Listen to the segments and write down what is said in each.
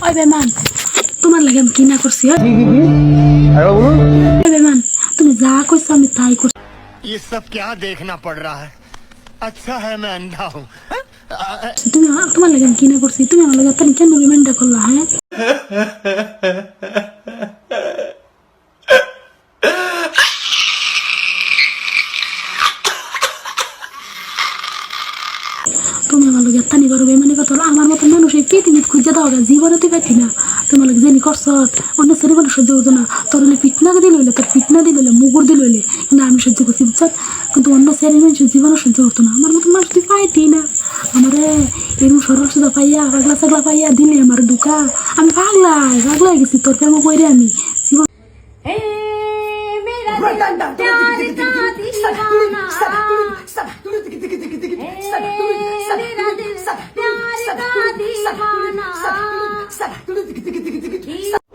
ওই বেমান, তোমার লাগে আমি কি না করছি? ওই বেমান, তুমি যা কইছো আমি তাই করছি। ये सब क्या देखना पड़ रहा है। अच्छा है मैं अंधा हूँ। তুমি তোমার লাগে আমি কি না করছি? তুমি আমার লাগে তাহলে কেন বেমানটা করলা? হ্যাঁ, তুমি আমার লগে তানি করো বেমানি কথা হলো। আমার মতো মানুষ এই পৃথিবীত খুঁজে দাও গা, জীবনে তুই পাইতি না। তোমার লগে জেনি করছ অন্য ছেলে মানুষ সহ্য করতো না। তোর হলে পিটনা দিল হইলে, তোর পিটনা দিল হইলে, মুগুর দিল হইলে না আমি সহ্য করছি, বুঝছ? কিন্তু অন্য ছেলে মানুষের জীবনও সহ্য করতো না। আমার মতো মানুষ তুই পাইতি না। আমারে এরকম সরল সোজা পাইয়া পাগলা ছাগলা পাইয়া দিলে আমার দুকা। আমি পাগলা গেছি তোর প্রেম কইরে আমি জীবন।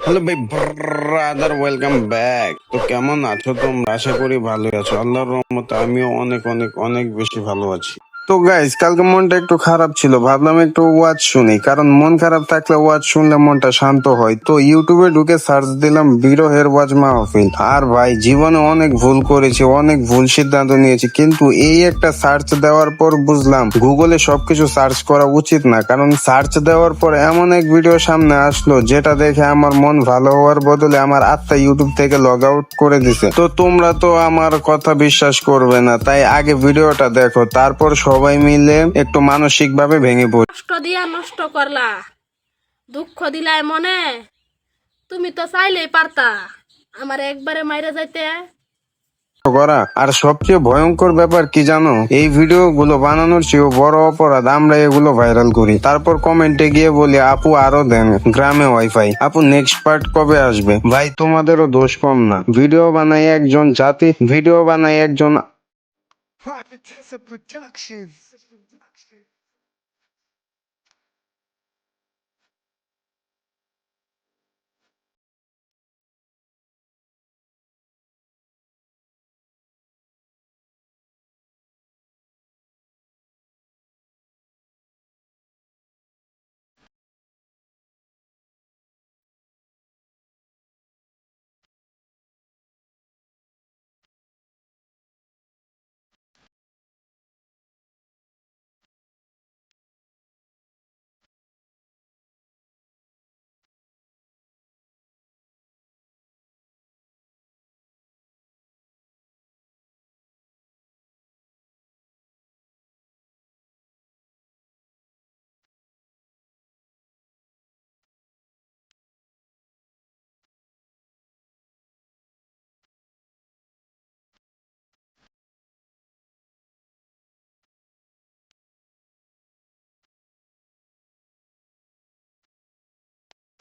হ্যালো ভাই ব্রাদার, ওয়েলকাম ব্যাক। তো কেমন আছো তোমরা? আশা করি ভালো আছো। আল্লাহর রহমতে আমিও অনেক অনেক অনেক বেশি ভালো আছি। তো গাইস, কালকে মনটা একটু খারাপ ছিল, ভাবলাম একটু ওয়াজ শুনি, কারণ মন খারাপ থাকলে ওয়াজ শুনলে মনটা শান্ত হয়। তো ইউটিউবে ঢুকে সার্চ দিলাম বিরহের ওয়াজ মাহফিল। আর ভাই, জীবনে অনেক ভুল করেছি, অনেক ভুল সিদ্ধান্ত নিয়েছি, কিন্তু এই একটা সার্চ দেওয়ার পর বুঝলাম গুগলে সবকিছু সার্চ করা উচিত না। কারণ সার্চ দেওয়ার পর এমন এক ভিডিও সামনে আসলো যেটা দেখে আমার মন ভালো হওয়ার বদলে আমার আত্মা ইউটিউব থেকে লগ আউট করে দিছে। তো তোমরা তো আমার কথা বিশ্বাস করবে না, তাই আগে ভিডিওটা দেখো, তারপর সবাই মিলে একটু মানসিক ভাবে ভেঙে পড়ি। কষ্ট দিয়া নষ্ট করলা, দুঃখ দিলাই মনে। তুমি তো চাইলেই পারতা আমার একবারে মাইরে যাইতে। করা আর সবচেয়ে ভয়ঙ্কর ব্যাপার কি জানো? এই ভিডিও গুলো বানানোর চেয়েও বড় অপরাধ আমরা এগুলো ভাইরাল করি, তারপর কমেন্টে গিয়ে বলি আপু আরো দেন গ্রামে ওয়াইফাই। আপু নেক্সট পার্ট কবে আসবে? ভাই তোমাদেরও দোষ কম না। ভিডিও বানাই একজন জাতি, ভিডিও বানাই একজন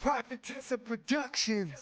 Private Tessa Productions.